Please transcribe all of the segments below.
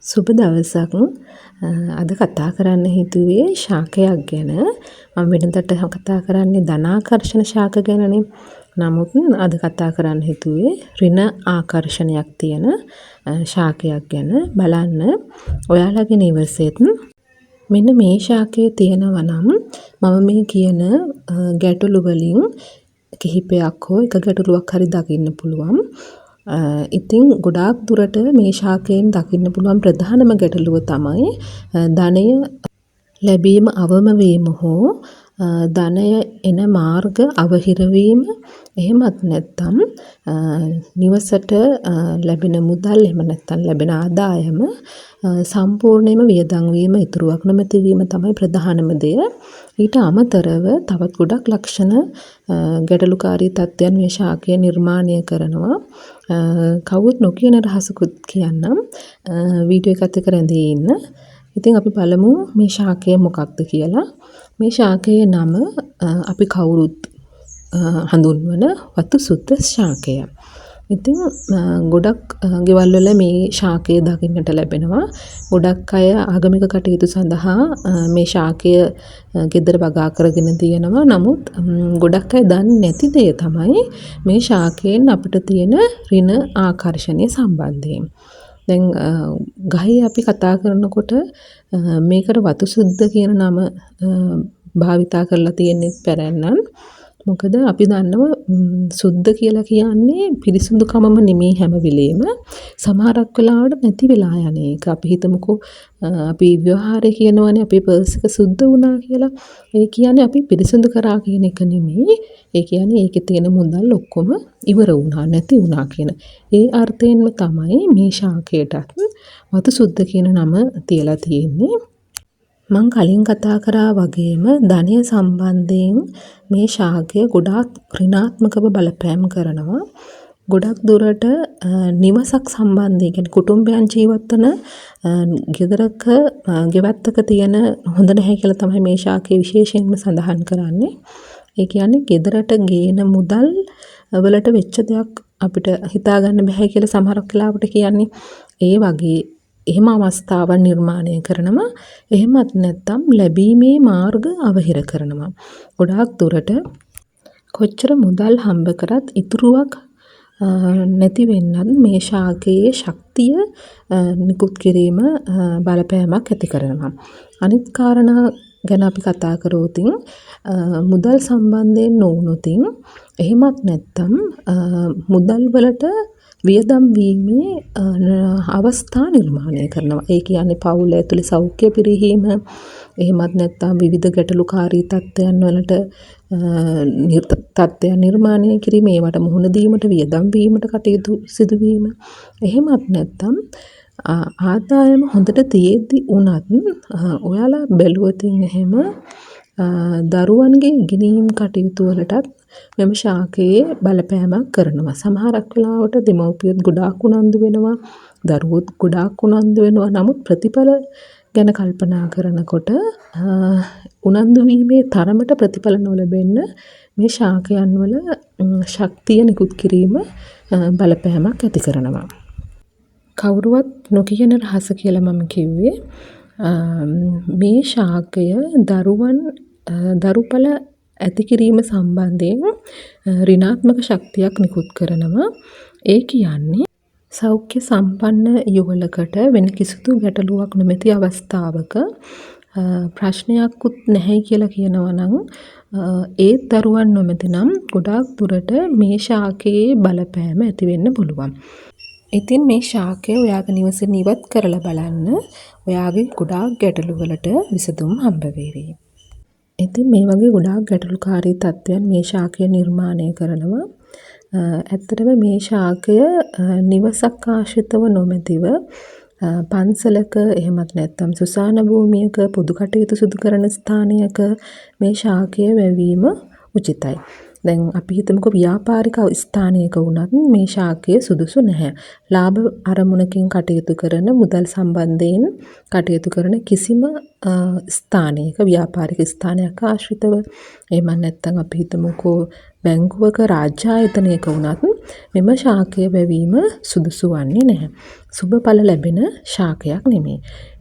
සුබ දවසක්. අද කතා කරන්න හිතුවේ ශාකයක් ගැන. මම වෙනදට කතා කරන්නේ ධනාකර්ෂණ ශාක ගැනනේ. නමුත් අද කතා කරන්න හිතුවේ ඍණ ආකර්ෂණයක් තියෙන ශාකයක් ගැන. බලන්න ඔයාලගේ නිවසේත් මෙන්න මේ ශාකය තියෙනවා නම් මම මේ කියන ගැටලු වලින් කිහිපයක් හෝ එක ගැටලුවක් හරි දකින්න පුළුවන්. ඉතින් ගොඩාක් දුරට මේ ශාකයෙන් දකින්න පුළුවන් ප්‍රධානම ගැටලුව තමයි ධනය ලැබීම අවම වීම හෝ ධනය එන මාර්ග අවහිර වීම. එහෙමත් නැත්නම් නිවසට ලැබෙන මුදල් එහෙම නැත්නම් ලැබෙන ආදායම සම්පූර්ණයෙන්ම වියදම් වීම ඉතුරුවක් නොමැති වීම තමයි ප්‍රධානම දෙය. ඊට අමතරව තවත් ගොඩක් ලක්ෂණ ගැටලුකාරී තත්ත්වයන් මේ ශාකය නිර්මාණය කරනවා. කවුරුත් නොකියන රහසකුත් කියන්නම්. වීඩියෝ එකත් එක්ක රැඳී ඉන්න. ඉතින් අපි බලමු මේ ශාකය මොකක්ද කියලා. මේ ශාකයේ නම අපි කවුරුත් හඳුන්වන වතු සුද්ද ශාකය. ඉතින් ගොඩක් ගෙවල් වල මේ ශාකය දකින්නට ලැබෙනවා. ගොඩක් අය ආගමික කටයුතු සඳහා මේ ශාකය ගෙදර වගා කරගෙන තියෙනවා. නමුත් ගොඩක් අය දන්නේ නැති දේ තමයි මේ ශාකයෙන් අපිට තියෙන ඍණ ආකර්ෂණීය සම්බන්ධයෙන්. දැන් ගහේ අපි කතා කරනකොට මේකට වතු සුද්ද කියන නම භාවිතා කරලා තියෙන්නේ පැරැන්නන්. මොකද අපි දන්නවා සුද්ද කියලා කියන්නේ පිරිසිදුකමම නෙමෙයි හැම වෙලේම. සමහරක් වෙලාවට නැති වෙලා යන එක. අපි හිතමුකෝ අපි ව්‍යවහාරය කියනවානේ අපේ පර්ස් එක සුද්ද වුණා කියලා. ඒ කියන්නේ අපි පිරිසිදු කරා කියන එක නෙමෙයි. ඒ කියන්නේ ඒකේ තියෙන මුදල් ඔක්කොම ඉවර වුණා නැති වුණා කියන. ඒ අර්ථයෙන්ම තමයි මේ ශාකයටත් වතු සුද්ද කියන නම තියලා තියෙන්නේ. මං කලින් කතා කරා වගේම ධනය සම්බන්ධයෙන් මේ ශාකය ගොඩාක් ඍණාත්මකව බලපෑම් කරනවා. ගොඩක් දුරට නිවසක් සම්බන්ධයෙන් කියන්නේ කුටුම්බයන් ජීවත් වන ගෙදරක ගෙවත්තක තියෙන හොඳ නැහැ කියලා තමයි මේ ශාකය විශේෂයෙන්ම සඳහන් කරන්නේ. ඒ කියන්නේ ගෙදරට ගේන මුදල් වලට වෙච්ච දෙයක් අපිට හිතා ගන්න බෑ කියලා සමහරක් වෙලාවට කියන්නේ. ඒ වගේ එහෙම අවස්ථාවන් නිර්මාණය කරනවා. එහෙමත් නැත්නම් ලැබීමේ මාර්ග අවහිර කරනවා. ගොඩාක් දුරට කොච්චර මුදල් හම්බ කරත් ඉතුරුවක් නැති වෙන්නත් මේ ශාකයේ ශක්තිය නිකුත් කිරීම බලපෑමක් ඇති කරනවා. අනිත් කාරණා ගැන අපි කතා කරෝතින් මුදල් සම්බන්ධයෙන් නොවුනොතින් එහෙමත් නැත්නම් මුදල් වලට වියදම් වීමේ අවස්ථා නිර්මාණය කරනවා. ඒ කියන්නේ පවුල ඇතුලේ සෞඛ්‍ය පිරිහීම, එහෙමත් නැත්නම් විවිධ ගැටලුකාරී තත්ත්වයන් වලට තත්ත්වයන් නිර්මාණය කිරීම, ඒවට මුහුණ දීමට වියදම් වීමට කටයුතු සිදුවීම. එහෙමත් නැත්නම් ආදායම හොඳට තියෙද්දි උනත් ඔයාලා බැලුවොතින් එහෙම දරුවන්ගේ ඉගෙනීම් කටයුතු වලටත් මෙම ශාකයේ බලපෑමක් කරනවා. සමහරක් වෙලාවට දෙමව්පියොත් ගොඩාක් උනන්දු වෙනවා, දරුවොත් ගොඩාක් උනන්දු වෙනවා. නමුත් ප්‍රතිඵල ගැන කල්පනා කරනකොට උනන්දු වීමේ තරමට ප්‍රතිඵල නොලැබෙන්න මේ ශාකයන් වල ශක්තිය නිකුත් කිරීම බලපෑමක් ඇති කරනවා. කවුරුවත් නොකියන රහස කියලා මම කිව්වේ මේ ශාකය දරුඵල ඇති කිරීම සම්බන්ධයෙන් ඍණාත්මක ශක්තියක් නිකුත් කරනවා. ඒ කියන්නේ සෞඛ්‍ය සම්පන්න යුවලකට වෙන කිසිදු ගැටලුවක් නොමැති අවස්ථාවක ප්‍රශ්නයක්වත් නැහැ කියලා කියනවා නම් ඒ දරුවන් නොමැති නම් ගොඩාක් දුරට මේ ශාකයේ බලපෑම ඇති වෙන්න පුළුවන්. ඉතින් මේ ශාකය ඔයාගේ නිවසෙන් ඉවත් කරලා බලන්න. ඔයාගේ ගොඩාක් ගැටලු වලට විසඳුම් හම්බ වෙවි. ඉතින් මේ වගේ ගොඩාක් ගැටලුකාරී තත්ත්වයන් මේ ශාකය නිර්මාණය කරනවා. ඇත්තටම මේ ශාකය නිවසක් ආශ්‍රිතව නොමැතිව පන්සලක එහෙමත් නැත්නම් සුසාන භූමියක පොදු කටයුතු සිදු කරන ස්ථානයක මේ ශාකය වැවීම උචිතයි. දැන් අපි හිතමුකෝ ව්‍යාපාරික ස්ථානයක වුණත් මේ ශාකය සුදුසු නැහැ. ලාභ අරමුණකින් කටයුතු කරන මුදල් සම්බන්ධයෙන් කටයුතු කරන කිසිම ස්ථානයක ව්‍යාපාරික ස්ථානයක් ආශ්‍රිතව එහෙම නැත්නම් අපි හිතමුකෝ බැංකුවක රාජ්‍ය ආයතනයක වුණත් මෙම ශාකය වැවීම සුදුසු වන්නේ නැහැ. සුබ ඵල ලැබෙන ශාකයක් නෙමෙයි.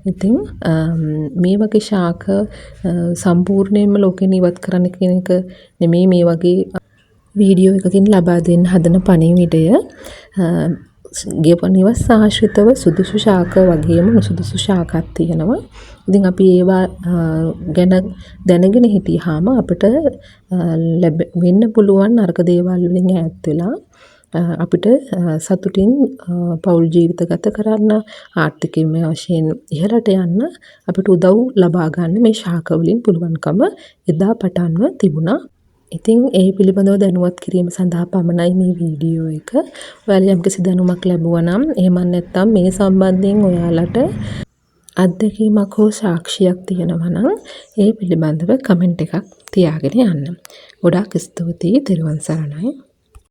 ඉතින් මේ වගේ ශාක සම්පූර්ණයෙන්ම ලෝකෙන් ඉවත් කරන්න කියන එක නෙමෙයි මේ වගේ වීඩියෝ එකකින් ලබා දෙන්න හදන පණිවිඩය. නිවස් ආශ්‍රිතව සුදුසු ශාක වගේම නුසුදුසු ශාකත් තියෙනවා. ඉතින් අපි ඒවා ගැන දැනගෙන හිටියාම අපිට වෙන්න පුළුවන් නරක දේවල් වලින් ඈත් වෙලා අපිට සතුටින් පෞල් ජීවිත ගත කරන්න ආර්ථිකමය වශයෙන් ඉහළට යන්න අපිට උදව් ලබා ගන්න මේ ශාක වලින් පුළුවන්කම එදා පටන්ම තිබුණා. ඉතින් ඒ පිළිබඳව දැනුවත් කිරීම සඳහා පමණයි මේ වීඩියෝ එක. ඔයාලා යම්කිසි දැනුමක් ලැබුවා නම් එහෙම නැත්නම් මේ සම්බන්ධයෙන් ඔයාලට අත්දැකීමක් හෝ සාක්ෂියක් තියෙනවා නම් ඒ පිළිබඳව කමෙන්ට් එකක් තියාගෙන යන්න. ගොඩාක් ස්තුතියි. තෙරුවන් සරණයි.